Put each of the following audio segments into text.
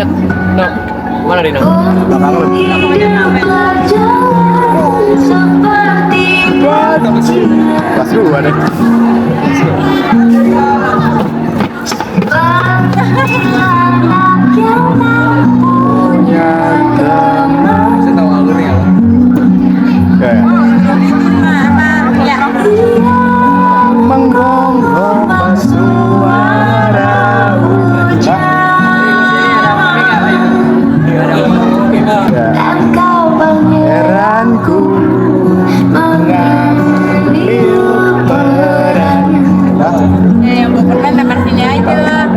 lihat. No. Mana Dina? Kelas 2 deh. Saya tahu alurnya. Menggonggong suara pangeranku mengambil peran. Yang bukan tempat sini aja.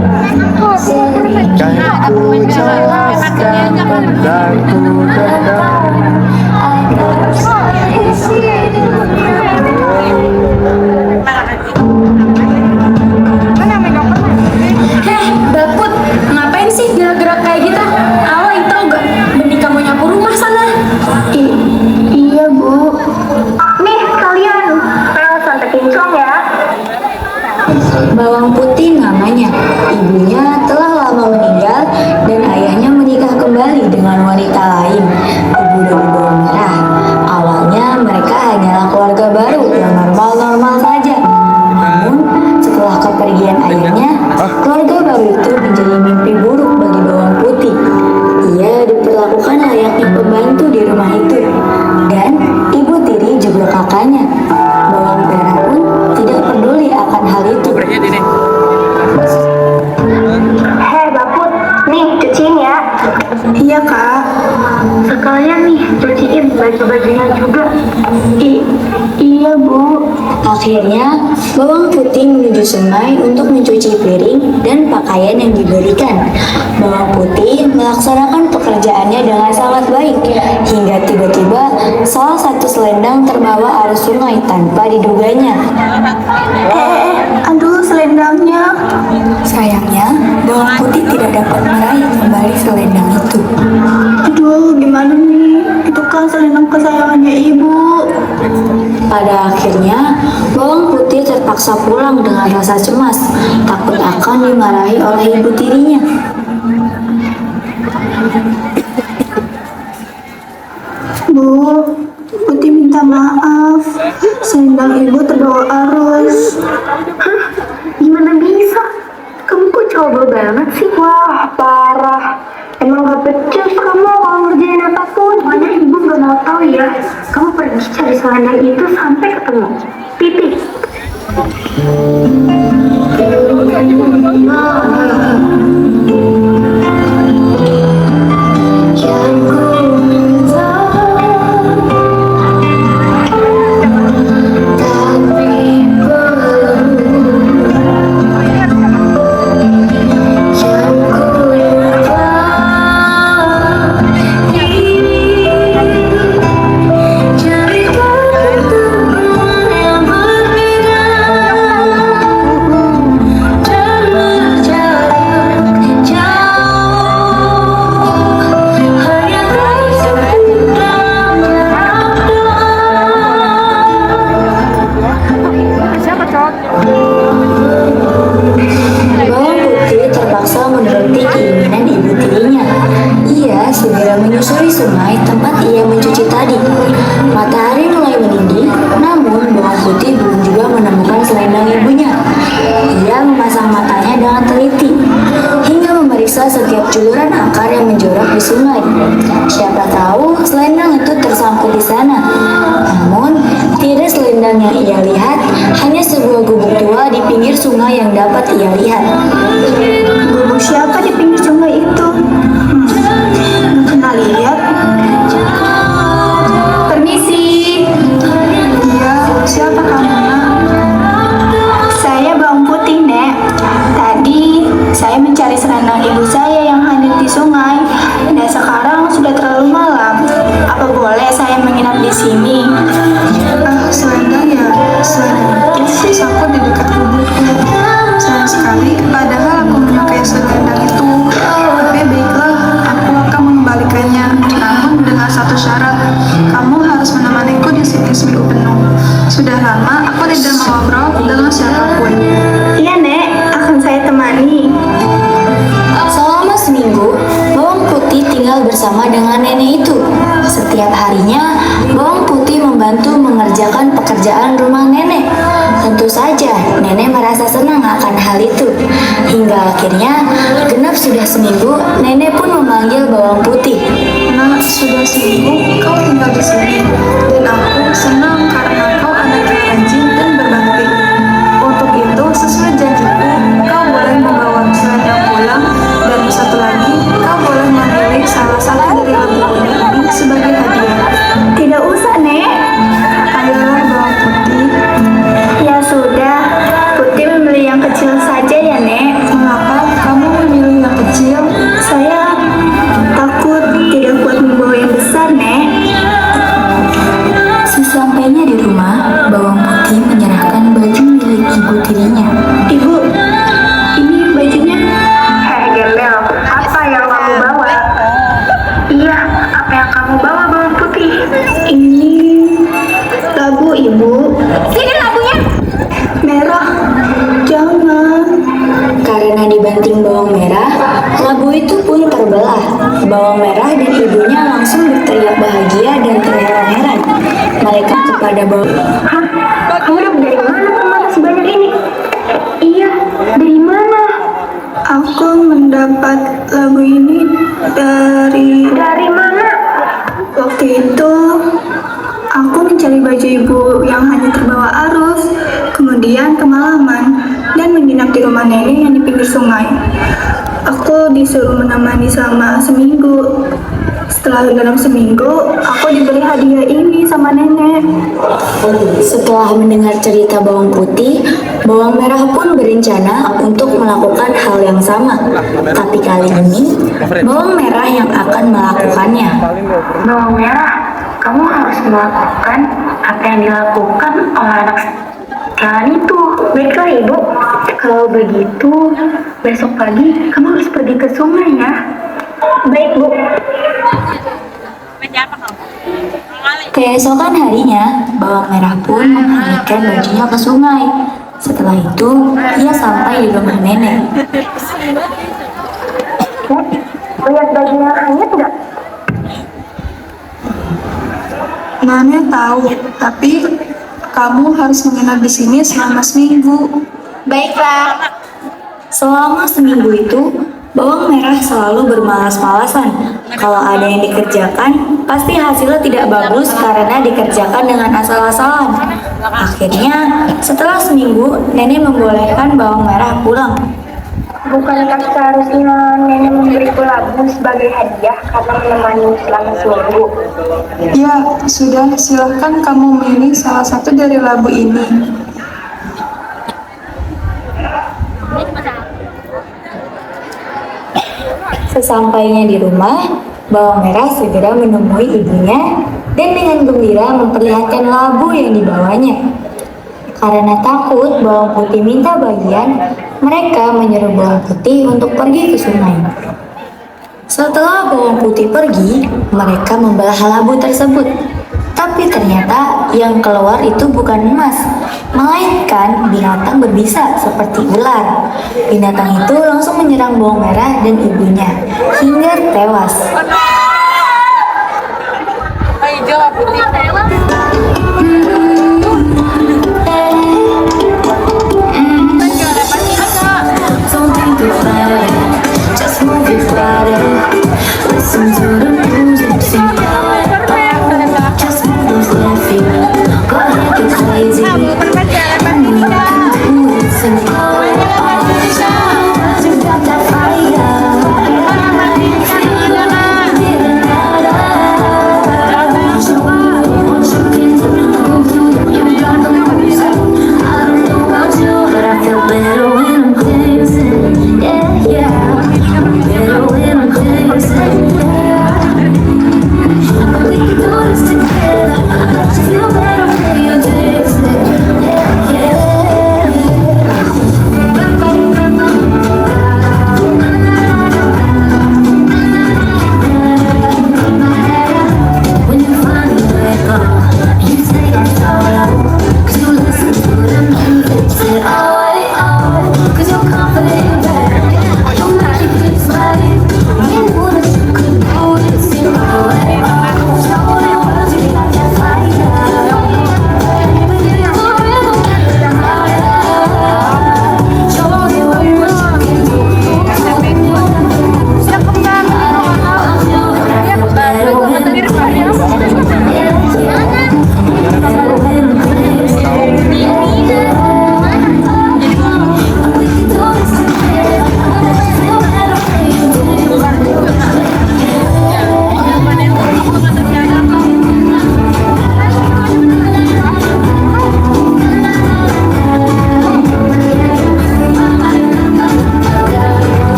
Kan ku jelaskan tentang ku datang. Baput, ngapain sih gerak-gerak kayak gitu? Awalnya tau gak? Mending kamu nyapu rumah sana. Iya bu. Nih kalian, santai kinclong ya. Bawang putih namanya. Ibunya telah lama meninggal dan ayahnya menikah kembali dengan wanita lain, ibu dari bawang merah. Awalnya mereka hanyalah keluarga baru yang normal-normal saja. Namun setelah kepergian ayahnya, keluarga baru itu menjadi mimpi buruk bagi bawang putih. Ia diperlakukan layaknya pembantu di rumah itu, dan ibu tiri juga kakaknya. Bawang merah pun tidak peduli akan hal itu. Hei Baput, nih cuciin ya. Iya kak. Sekalian nih cuciin baju-bajunya juga. Iya bu. Akhirnya, bawang putih menuju sungai untuk mencuci piring dan pakaian yang diberikan. Bawang putih melaksanakan pekerjaannya dengan sangat baik, hingga tiba-tiba salah satu selendang terbawa arus sungai tanpa diduganya. Aduh selendangnya. Sayangnya, bawang putih tidak dapat meraih kembali selendang itu. Aduh gimana nih? Itu kan selendang kesayangannya ibu. Pada akhirnya, bawang putih terpaksa pulang dengan rasa cemas, takut akan dimarahi oleh ibu tirinya. Bu, Putih minta maaf. Selendang ibu terbawa arus. Hah? Gimana bisa? Kamu kok coba banget sih? Wah, parah. Emang gak becus kamu kalau ngerjain apapun. Mana ibu gak mau tahu ya. Kamu pergi cari selendang itu sampai ketemu. Titik. Bawang putih terpaksa menuruti keinginan ibu tirinya. Ia segera menyusuri sungai tempat ia mencuci tadi. Matahari mulai meninggi, namun bawang putih belum juga menemukan selendang ibunya. Ia memasang matanya dengan teliti, hingga memeriksa setiap juluran akar yang menjorok di sungai. Siapa tahu selendang itu tersangkut di sana. Namun, tidak selendang yang ia lihat, hanya sebuah gubuk tua di pinggir sungai yang dapat ia lihat. Gubuk siapa di pinggir sungai itu? Nggak pernah lihat. Permisi. Iya, siapa kamu, Nak? Saya Bawang Putih, Nek. Tadi saya mencari selendang ibu saya yang hanyut di sungai. Dan sekarang sudah terlalu malam. Apa boleh saya menginap di sini? Selendang ya, selendang itu tersangkut di dekat gubukku. Sayang sekali, padahal aku memakai selendang itu. Tapi baiklah, aku akan mengembalikannya. Namun dengan satu syarat, kamu harus menemaniku di sini seminggu penuh. Sudah lama aku tidak mengobrol dengan siapapun. Iya, Nek, akan saya temani. Selama bersama dengan nenek itu. Setiap harinya, bawang putih membantu mengerjakan pekerjaan rumah nenek. Tentu saja, nenek merasa senang akan hal itu. Hingga akhirnya, genap sudah seminggu, nenek pun memanggil bawang putih. Nah, sudah seminggu kau tinggal di sini, dan aku senang karena kau anak yang rajin dan berbakti. Untuk itu, sesuai janjiku, kau boleh membawa selendang pulang, dan satu lagi, kau boleh memilih salah satu dari labu ini sebagai hadiah. Tidak usah, Nek. Ayolah, bawang putih. Ya sudah, Putih memilih yang kecil saja ya, Nek. Mengapa kamu memilih yang kecil? Saya takut tidak kuat membawa yang besar, Nek. Sesampainya di rumah, bawang putih menyerahkan baju milik ibu tirinya. Ibu, ini bajunya. Hei Gembel, apa yang kamu bawa? Iya, apa yang kamu bawa, bawang putih? Ini labu, Ibu. Sini labunya. Merah. Jangan. Karena dibanting bawang merah, labu itu pun terbelah. Bawang merah dan ibunya langsung berteriak bahagia dan terheran-heran. Mereka kepada bawang. Hah? Kamu dari mana permata sebanyak ini? Iya, dari mana? Aku mendapat labu ini dari... Dari mana? Waktu itu, aku mencari baju ibu yang hanya terbawa arus, kemudian kemalaman, dan menginap di rumah nenek yang di pinggir sungai. Aku disuruh menemani selama seminggu. Setelah dalam seminggu, aku diberi hadiah ini sama nenek. Setelah mendengar cerita bawang putih, bawang merah pun berencana untuk melakukan hal yang sama. Tapi kali ini, bawang merah yang akan melakukannya. Bawang merah, kamu harus melakukan apa yang dilakukan oleh anak sekalian itu. Baiklah, Ibu. Kalau begitu, besok pagi kamu harus pergi ke sungai ya. Baik, Bu. Keesokan harinya, bawang merah pun menghanyutkan bajunya ke sungai. Setelah itu, ia sampai di rumah nenek. Lihat bajunya hanyut nggak? Nenek tahu, tapi kamu harus menginap di sini selama seminggu. Baiklah. Selama seminggu itu, bawang merah selalu bermalas-malasan. Kalau ada yang dikerjakan, pasti hasilnya tidak bagus karena dikerjakan dengan asal-asalan. Akhirnya, setelah seminggu, nenek membolehkan bawang merah pulang. Bukankah seharusnya nenek memberiku labu sebagai hadiah karena menemani selama seminggu? Ya, sudah. Silahkan kamu memilih salah satu dari labu ini. Sesampainya di rumah, bawang merah segera menemui ibunya dan dengan gembira memperlihatkan labu yang dibawanya. Karena takut bawang putih minta bagian, mereka menyuruh bawang putih untuk pergi ke sungai. Setelah bawang putih pergi, mereka membelah labu tersebut. Tapi ternyata yang keluar itu bukan emas, melainkan binatang berbisa seperti ular. Binatang itu langsung menyerang bawang merah dan ibunya hingga tewas. Hijau putih. Don't think about it, just move your body. Listen to the music, sing just move those left feet. Go ahead, get crazy. I know you can do it, sing you got that fire. Yeah, better when I'm crazy.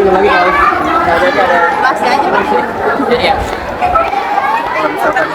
belum lagi kali. Nah, jadi ada. Masih aja, Pak. Jadi ya. Kalau misalkan